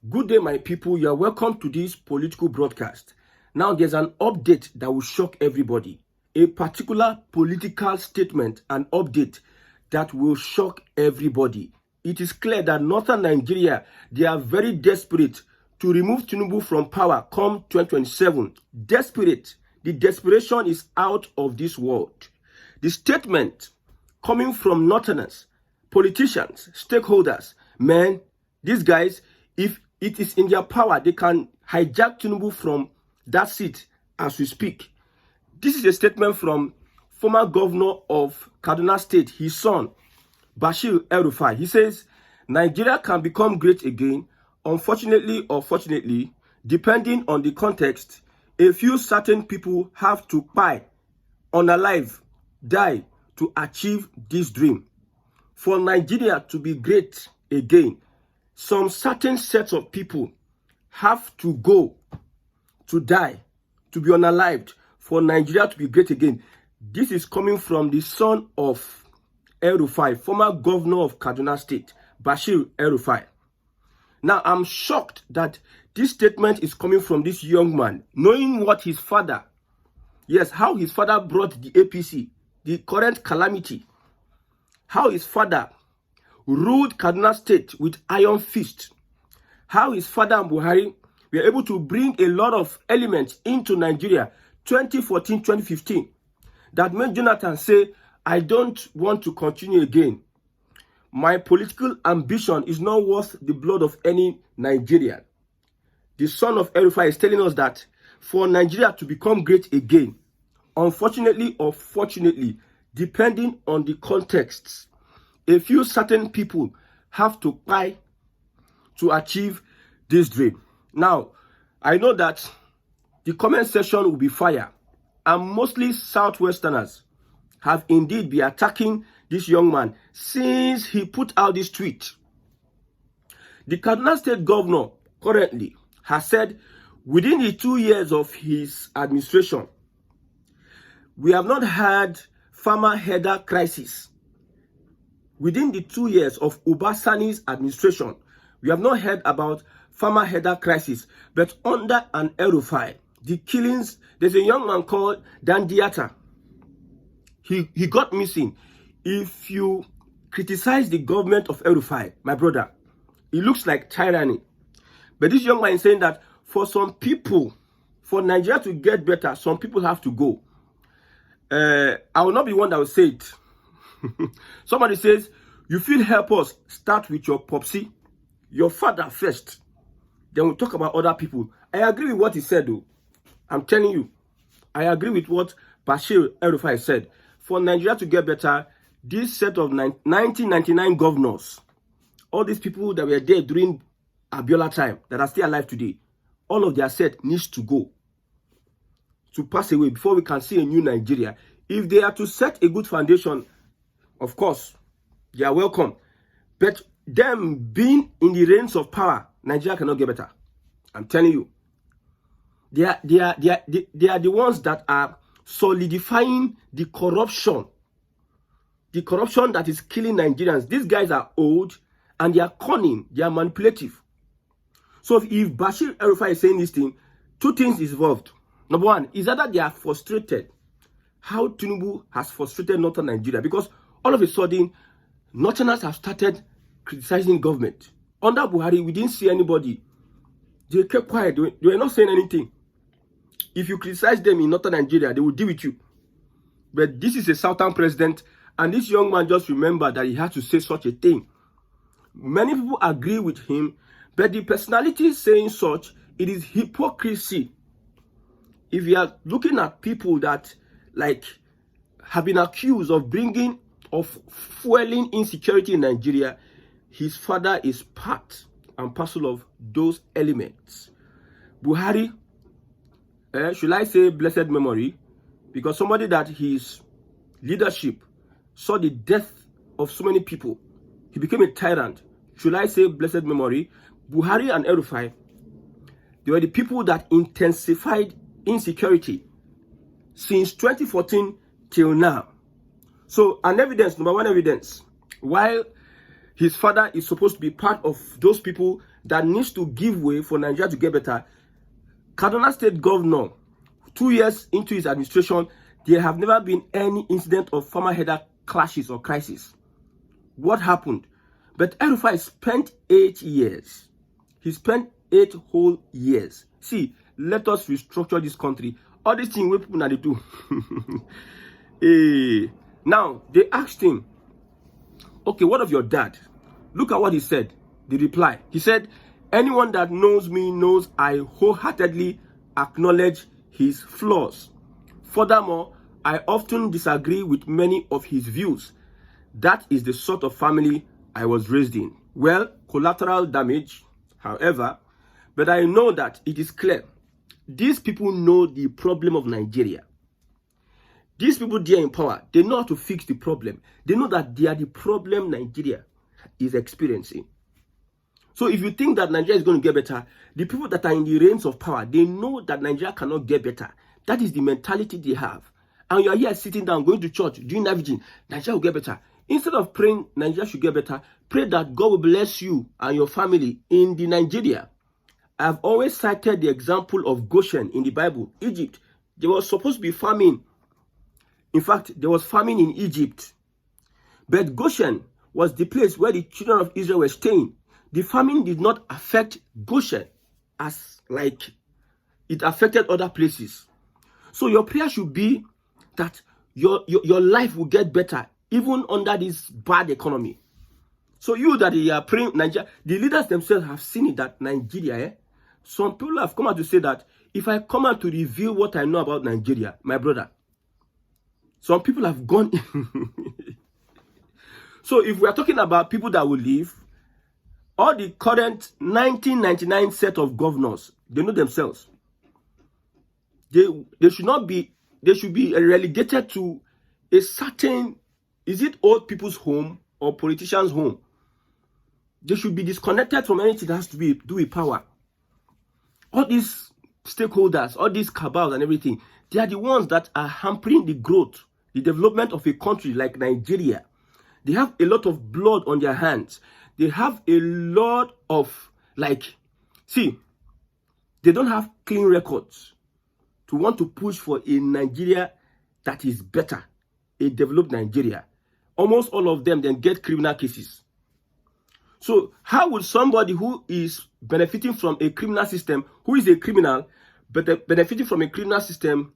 Good day, my people. You are welcome to this political broadcast. Now, there's an update that will shock everybody. A particular political statement, an update that will shock everybody. It is clear that northern Nigeria, they are very desperate to remove Tinubu from power come 2027. Desperate. The desperation is out of this world. The statement coming from northerners, politicians, stakeholders, man, these guys, if it is in their power, they can hijack Tinubu from that seat as we speak. This is a statement from former governor of Kaduna State, his son, Bashir Rufai. He says, Nigeria can become great again. Unfortunately or fortunately, depending on the context, a few certain people have to die, unalive, die to achieve this dream. For Nigeria to be great again, some certain sets of people have to go, to die, to be unalived, for Nigeria to be great again. This is coming from the son of Rufai, former governor of Kaduna State, Bashir Rufai. Now, I'm shocked that this statement is coming from this young man, knowing what his father, yes, how his father brought the APC, the current calamity, how his father ruled Kaduna State with iron fist, how his father and Buhari were able to bring a lot of elements into Nigeria 2014, 2015 that made Jonathan say, I don't want to continue again. My political ambition is not worth the blood of any Nigerian. The son of Rufai is telling us that for Nigeria to become great again, unfortunately or fortunately, depending on the contexts, a few certain people have to fight to achieve this dream. Now, I know that the comment section will be fire, and mostly Southwesterners have indeed been attacking this young man since he put out this tweet. The Kaduna State governor currently has said within the 2 years of his administration, we have not had farmer header crisis. Within the 2 years of Obasani's administration, we have not heard about farmer header crisis. But under an Rufai, the killings, there's a young man called didnt. He got missing. If you criticize the government of Rufai, my brother, it looks like tyranny. But this young man is saying that for some people, for Nigeria to get better, some people have to go. I will not be one that will say it. Somebody says, you feel help us, start with your popsy, your father first. Then we'll talk about other people. I agree with what he said though. I'm telling you. I agree with what Bashir Rufai said. For Nigeria to get better, this set of 1999 governors, all these people that were there during Abiola time, that are still alive today, all of their set needs to go, to pass away before we can see a new Nigeria. If they are to set a good foundation, of course, they are welcome. But them being in the reins of power, Nigeria cannot get better. I'm telling you. They are the ones that are solidifying the corruption. The corruption that is killing Nigerians. These guys are old and they are cunning. They are manipulative. So if Bashir Rufai is saying this thing, two things is involved. Number one, is either they are frustrated. How Tinubu has frustrated northern Nigeria, because all of a sudden, northerners have started criticizing government. Under Buhari, we didn't see anybody. They kept quiet. They were not saying anything. If you criticize them in northern Nigeria, they will deal with you. But this is a southern president, and this young man just remembered that he had to say such a thing. Many people agree with him, but the personality saying such, it is hypocrisy. If you are looking at people that have been accused of fueling insecurity in Nigeria, his father is part and parcel of those elements. Buhari, should I say blessed memory? Because somebody that his leadership saw the death of so many people, he became a tyrant. Should I say blessed memory? Buhari and Rufai, they were the people that intensified insecurity since 2014 till now. So, an evidence, number one evidence, while his father is supposed to be part of those people that needs to give way for Nigeria to get better. Kaduna State Governor, 2 years into his administration, there have never been any incident of farmer header clashes or crisis. What happened? But Rufai spent 8 years. He spent 8 whole years. See, let us restructure this country. All these things we people now they do. Now, they asked him, okay, what of your dad? Look at what he said. The reply. He said, anyone that knows me knows I wholeheartedly acknowledge his flaws. Furthermore, I often disagree with many of his views. That is the sort of family I was raised in. Well, collateral damage, however, but I know that it is clear. These people know the problem of Nigeria. These people there in power, they know how to fix the problem. They know that they are the problem Nigeria is experiencing. So if you think that Nigeria is going to get better, the people that are in the reins of power, they know that Nigeria cannot get better. That is the mentality they have. And you are here sitting down, going to church, doing everything. Nigeria will get better. Instead of praying Nigeria should get better, pray that God will bless you and your family in the Nigeria. I've always cited the example of Goshen in the Bible, Egypt. There was supposed to be famine. In fact, there was famine in Egypt. But Goshen was the place where the children of Israel were staying. The famine did not affect Goshen as like it affected other places. So your prayer should be that your life will get better even under this bad economy. So you that you are praying Nigeria, the leaders themselves have seen it that Nigeria, some people have come out to say that if I come out to reveal what I know about Nigeria, my brother, some people have gone. So if we are talking about people that will leave, all the current 1999 set of governors, they know themselves. They should not be, they should be relegated to a certain, is it old people's home or politicians' home? They should be disconnected from anything that has to do with power. All these stakeholders, all these cabals and everything, they are the ones that are hampering the growth, the development of a country like Nigeria. They have a lot of blood on their hands. They have a lot of, see, they don't have clean records to want to push for a Nigeria that is better, a developed Nigeria. Almost all of them then get criminal cases. So how would somebody who is benefiting from a criminal system, who is a criminal, but benefiting from a criminal system,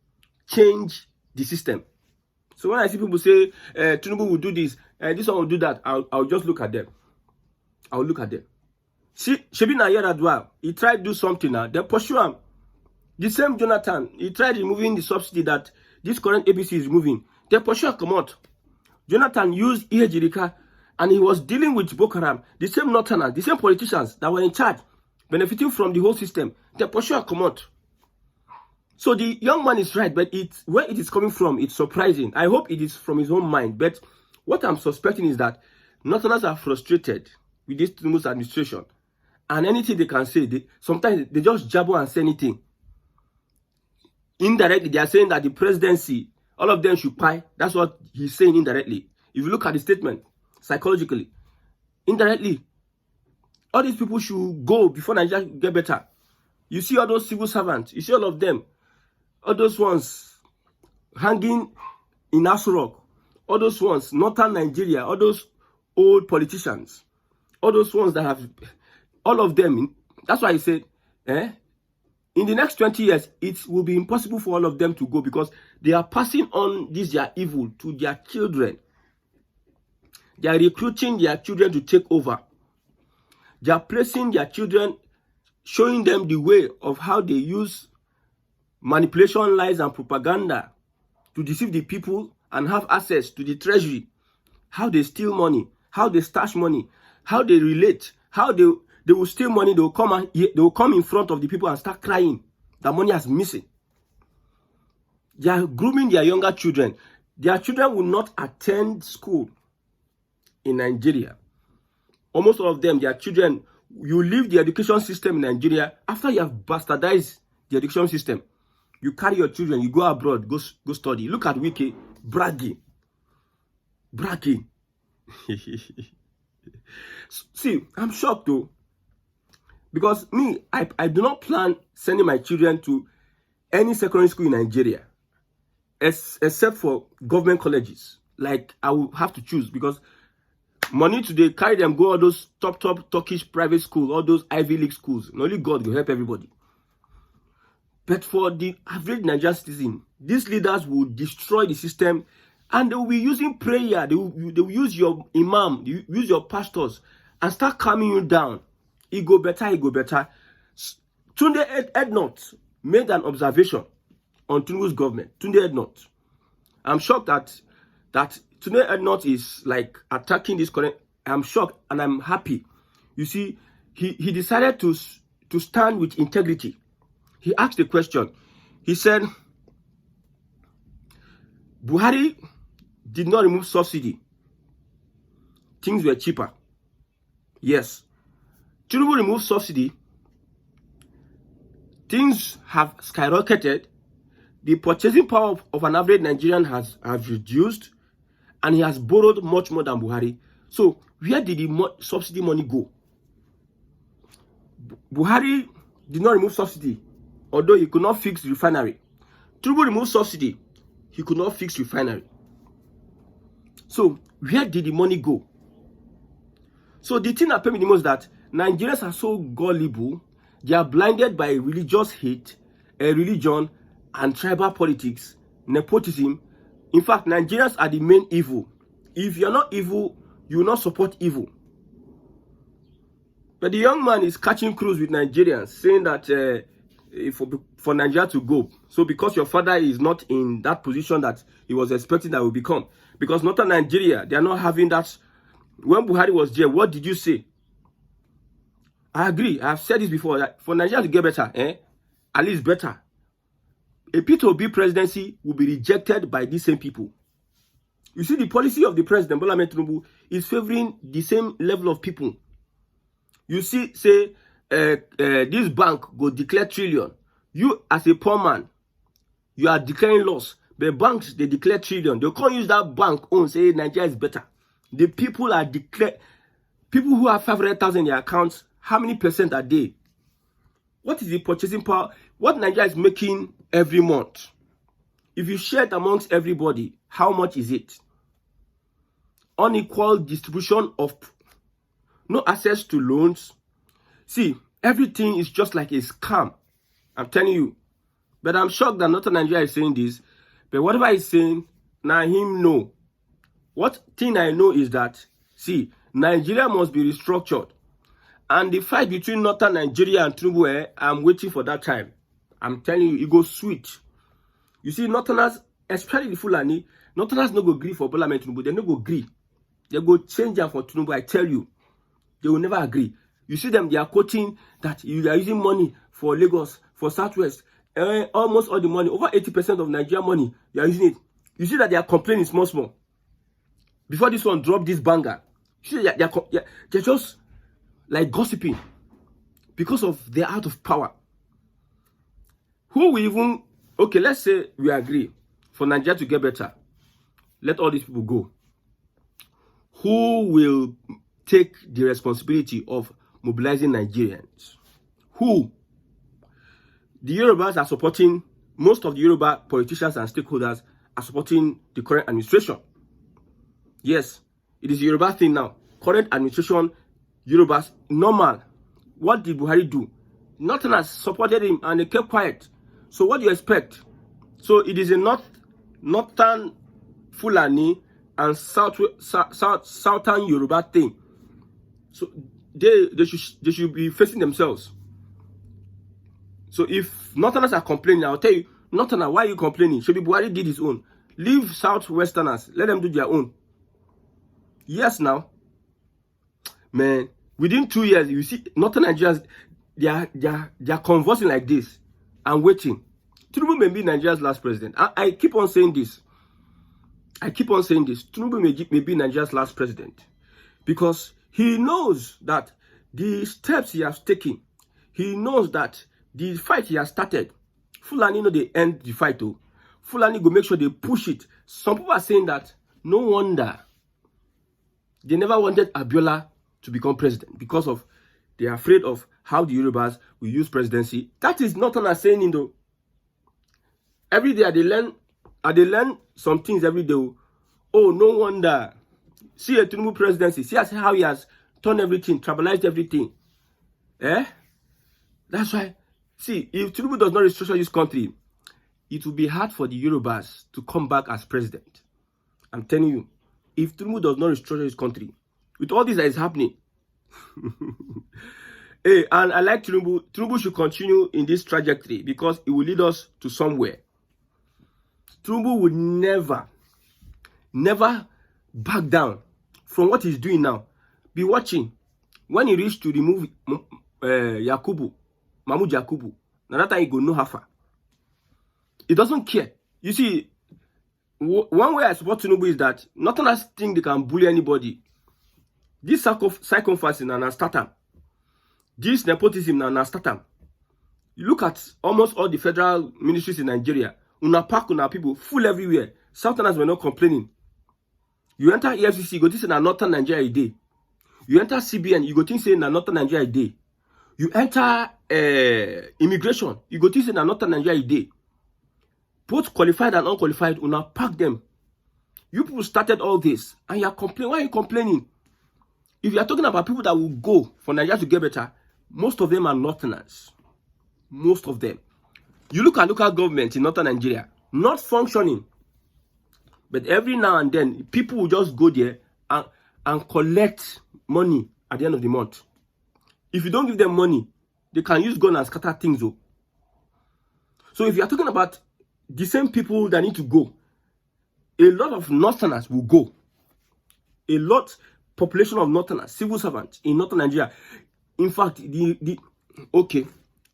change the system? So when I see people say, Tinubu will do this, this one will do that, I'll just look at them. I'll look at them. See, Shebi Nayaradwa, he tried to do something now, then pursue him. The same Jonathan, he tried removing the subsidy that this current APC is removing. Then pursue him come out. Jonathan used Ihejirika, and he was dealing with Boko Haram, the same Northerners, the same politicians that were in charge, benefiting from the whole system. Then pursue him come out. So the young man is right, but where it is coming from, it's surprising. I hope it is from his own mind. But what I'm suspecting is that Northerners are frustrated with this Tinubu's administration. And anything they can say, sometimes they just jabber and say anything. Indirectly, they are saying that the presidency, all of them should pay. That's what he's saying indirectly. If you look at the statement, psychologically, indirectly, all these people should go before Nigeria get better. You see all those civil servants, you see all of them, all those ones hanging in Aso Rock, all those ones, northern Nigeria, all those old politicians, all those ones that have, all of them, that's why I said, in the next 20 years, it will be impossible for all of them to go because they are passing on this their evil to their children. They are recruiting their children to take over. They are placing their children, showing them the way of how they use manipulation, lies, and propaganda to deceive the people and have access to the treasury, how they steal money, how they stash money, how they relate, how they will steal money, they will come in front of the people and start crying that money is missing. They are grooming their younger children. Their children will not attend school in Nigeria. Almost all of them, their children, you leave the education system in Nigeria after you have bastardized the education system. You carry your children, you go abroad, go study. Look at Wiki, bragging. See, I'm shocked though. Because me, I do not plan sending my children to any secondary school in Nigeria, except for government colleges. Like, I will have to choose, because money today, carry them, go all those top Turkish private schools, all those Ivy League schools. And only God will help everybody. But for the average Nigerian citizen, these leaders will destroy the system, and they will be using prayer. They will use your imam, they will use your pastors, and start calming you down. It go better, it go better. Tunde Ednot made an observation on Tinubu's government. Tunde Ednot. I'm shocked that Tunde Ednot is like attacking this current. I'm shocked and I'm happy. You see, he decided to stand with integrity. He asked a question. He said, Buhari did not remove subsidy. Things were cheaper. Yes. Tinubu removed subsidy. Things have skyrocketed. The purchasing power of an average Nigerian has reduced, and he has borrowed much more than Buhari. So where did the subsidy money go? Buhari did not remove subsidy, although he could not fix the refinery. Tinubu removed subsidy. He could not fix refinery. So where did the money go? So the thing that paid me the most is that Nigerians are so gullible. They are blinded by religious hate, religion, and tribal politics, nepotism. In fact, Nigerians are the main evil. If you're not evil, you will not support evil. But the young man is catching cruise with Nigerians, saying that for Nigeria to go. So because your father is not in that position that he was expecting that will become. Because northern Nigeria, they are not having that. When Buhari was there, what did you say? I agree. I have said this before, that for Nigeria to get better, at least better, a P2B presidency will be rejected by these same people. You see, the policy of the president, Bola Ahmed Tinubu, is favoring the same level of people. You see, say, this bank go declare trillion. You, as a poor man, you are declaring loss. The banks, they declare trillion. They can't use that bank own, say Nigeria is better. The people are declared, people who have 500,000 in their accounts, how many percent are they? What is the purchasing power? What Nigeria is making every month? If you share it amongst everybody, how much is it? Unequal distribution of no access to loans. See, everything is just like a scam. I'm telling you. But I'm shocked that Northern Nigeria is saying this. But whatever he's saying, now him know. What thing I know is that, see, Nigeria must be restructured. And the fight between Northern Nigeria and Tinubu, I'm waiting for that time. I'm telling you, it goes sweet. You see, Northerners, especially the Fulani, Northerners no go agree for Bola Ahmed Tinubu. They no go agree. They go change them for Tinubu, I tell you. They will never agree. You see them, they are quoting that you are using money for Lagos, for Southwest. Almost all the money, over 80% of Nigeria money, you are using it. You see that they are complaining small. Before this one dropped this banger, you see they're just like gossiping because of they're out of power. Who will even, okay, let's say we agree for Nigeria to get better, let all these people go. Who will take the responsibility of mobilizing Nigerians? Who? The Yorubas are supporting, most of the Yoruba politicians and stakeholders are supporting the current administration. Yes, it is a Yoruba thing now. Current administration, Yorubas, normal. What did Buhari do? Nothing has supported him and they kept quiet. So what do you expect? So it is a northern Fulani and southern Yoruba thing. So they should be facing themselves. So if Northerners are complaining, I'll tell you, Northerner, why are you complaining? Should be Buhari did his own. Leave Southwesterners, let them do their own. Yes, now, man, within 2 years, you see Northern Nigerians, they are conversing like this and waiting. Tinubu may be Nigeria's last president. I keep on saying this. Tinubu may be Nigeria's last president because he knows that the steps he has taken, he knows that the fight he has started, Fulani know they end the fight too. Fulani go make sure they push it. Some people are saying that no wonder they never wanted Abiola to become president because of They are afraid of how the Yorubas will use presidency. That is not what I'm saying, though. Every day they learn some things every day. Oh, no wonder. See a Tinubu presidency. See how he has turned everything, tribalized everything. That's why. See, if Tinubu does not restructure this country, it will be hard for the Yorubas to come back as president. I'm telling you, if Tinubu does not restructure this country, with all this that is happening, hey, and I like Tinubu. Tinubu should continue in this trajectory because it will lead us to somewhere. Tinubu would never back down from what he's doing now. Be watching. When he reached to remove Mahmoud Yakubu, now that time he go know how far. He doesn't care. You see, one way I support Tinubu is that nothing else think they can bully anybody. This psychophancy na startup. This nepotism na startup. You look at almost all the federal ministries in Nigeria. Una pack una people full everywhere. Southerners were not complaining. You enter EFCC, you go think say na Northern Nigeria a day. You enter CBN, you go think say na Northern Nigeria a day. You enter immigration, you go think say na Northern Nigeria a day. Both qualified and unqualified, una pack them. You people started all this, and you are complaining. Why are you complaining? If you are talking about people that will go for Nigeria to get better, most of them are Northerners. Most of them. You look at local government in Northern Nigeria, not functioning. But every now and then, people will just go there and collect money at the end of the month. If you don't give them money, they can use gun and scatter things. So if you are talking about the same people that need to go, a lot of Northerners will go. A lot population of Northerners, civil servants in Northern Nigeria. In fact,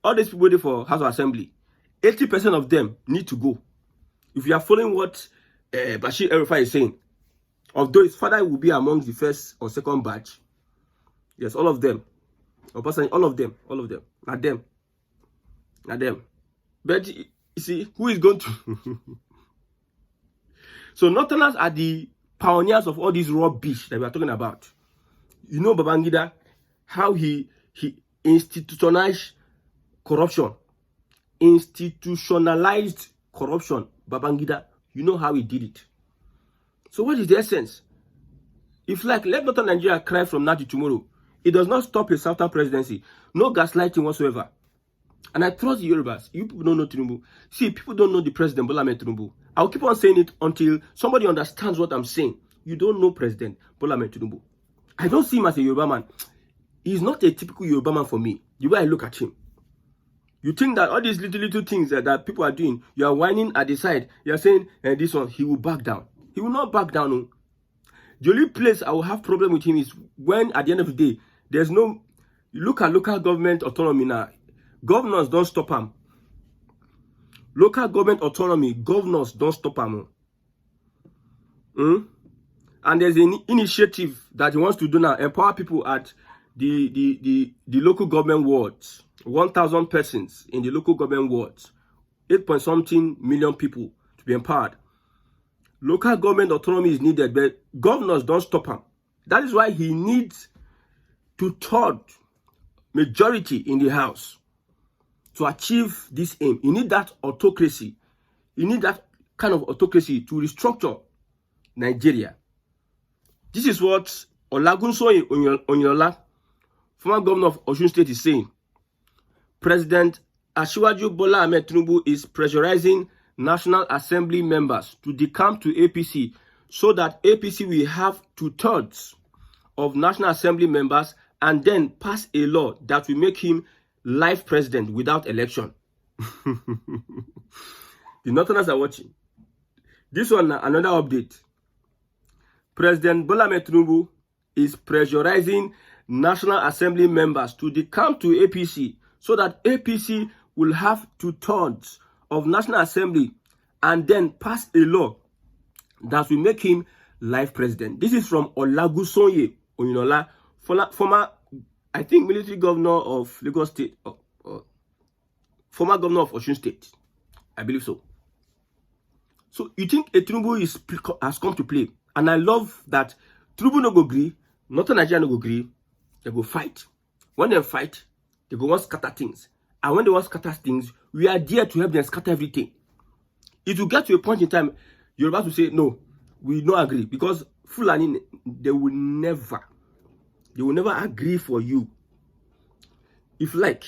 all these people there for House of Assembly, 80% of them need to go. If you are following what Bashir Rufai is saying, although his father will be among the first or second batch, yes, all of them, or personally, all of them, not them. But you see, who is going to? So Northerners are the pioneers of all this rubbish that we are talking about. You know Babangida, how he institutionalized corruption. Institutionalized corruption, Babangida. You know how he did it. So what is the essence? If let Northern Nigeria cry from now to tomorrow, it does not stop a Southern presidency. No gaslighting whatsoever. And I trust the Yorubas. You people don't know Tinubu. See, people don't know the president, Bola Ahmed Tinubu. I'll keep on saying it until somebody understands what I'm saying. You don't know President Bola Ahmed Tinubu. I don't see him as a Yoruba man. He's not a typical Yoruba man for me. The way I look at him. You think that all these little things that people are doing, you are whining at the side. You are saying, this one, he will back down. He will not back down. No. The only place I will have problem with him is when, at the end of the day, there's no... You look at local government autonomy now. Governors don't stop him. Local government autonomy, governors don't stop him. And there's an initiative that he wants to do now, empower people at the local government wards. 1,000 persons in the local government wards. 8-point-something million people to be empowered. Local government autonomy is needed, but governors don't stop him. That is why he needs 2/3 majority in the House to achieve this aim. You need that autocracy. You need that kind of autocracy to restructure Nigeria. This is what Olagunsoye Oyinlola, former governor of Osun State, is saying. President Asiwaju Bola Ahmed Tinubu is pressurizing National Assembly members to decamp to APC so that APC will have 2/3 of National Assembly members and then pass a law that will make him life president without election. The Northerners are watching. This one, another update. President Bola Ahmed Tinubu is pressurizing National Assembly members to decamp to APC so that APC will have 2/3 of National Assembly and then pass a law that will make him life president. This is from Olagunsoye Oyinlola, former, I think, military governor of Lagos State, former governor of Osun State. I believe so. So you think a Tinubu has come to play. And I love that Tinubu no go agree, Northern Nigeria no go agree, they go fight. When they fight, they go want scatter things. And when they want scatter things, we are there to help them scatter everything. It will get to a point in time, you're about to say, no, we don't agree. Because Fulani, they will never agree for you. If like,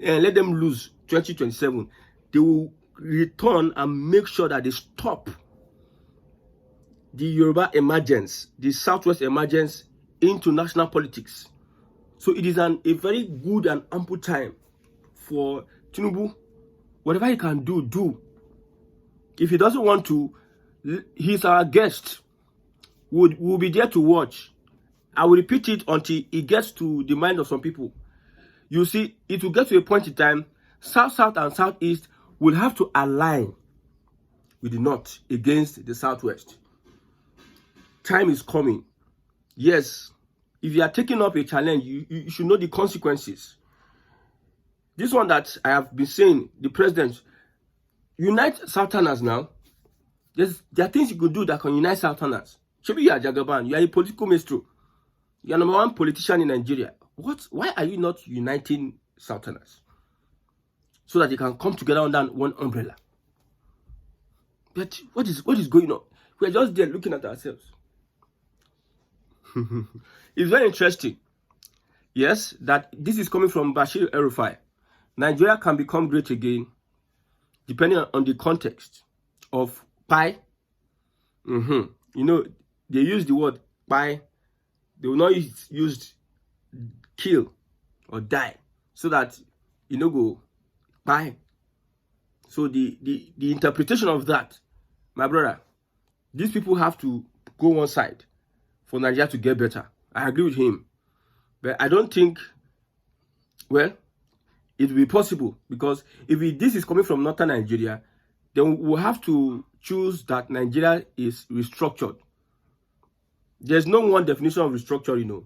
let them lose 2027, they will return and make sure that they stop the Yoruba emergence, the Southwest emergence into national politics. So it is a very good and ample time for Tinubu. Whatever he can do, do. If he doesn't want to, he's our guest. We'll be there to watch. I will repeat it until it gets to the mind of some people. You see, it will get to a point in time, South and Southeast will have to align with the North against the Southwest. Time is coming. Yes, if you are taking up a challenge, you should know the consequences. This one that I have been saying, the president, unite Southerners now. There are things you could do that can unite Southerners. Maybe you are Jagaban, you are a political maestro. You are number one politician in Nigeria. Why are you not uniting Southerners? So that they can come together under one umbrella. But what is going on? We are just there looking at ourselves. It's very interesting. Yes, that this is coming from Bashir Rufai. Nigeria can become great again depending on the context of pie. You know, they use the word pie. They will not use kill or die, so that go pie. So the interpretation of that, my brother, these people have to go one side for Nigeria to get better. I agree with him. But I don't think, well, it will be possible, because if this is coming from northern Nigeria, then we'll have to choose that Nigeria is restructured. There's no one definition of restructuring,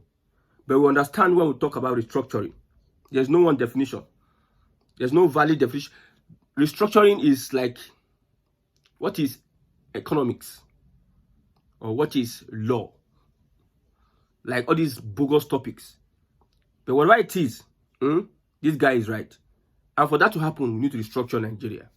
but we understand when we talk about restructuring. There's no one definition. There's no valid definition. Restructuring is like, what is economics? Or what is law? Like all these bogus topics. But whatever it is, this guy is right. And for that to happen, we need to restructure Nigeria.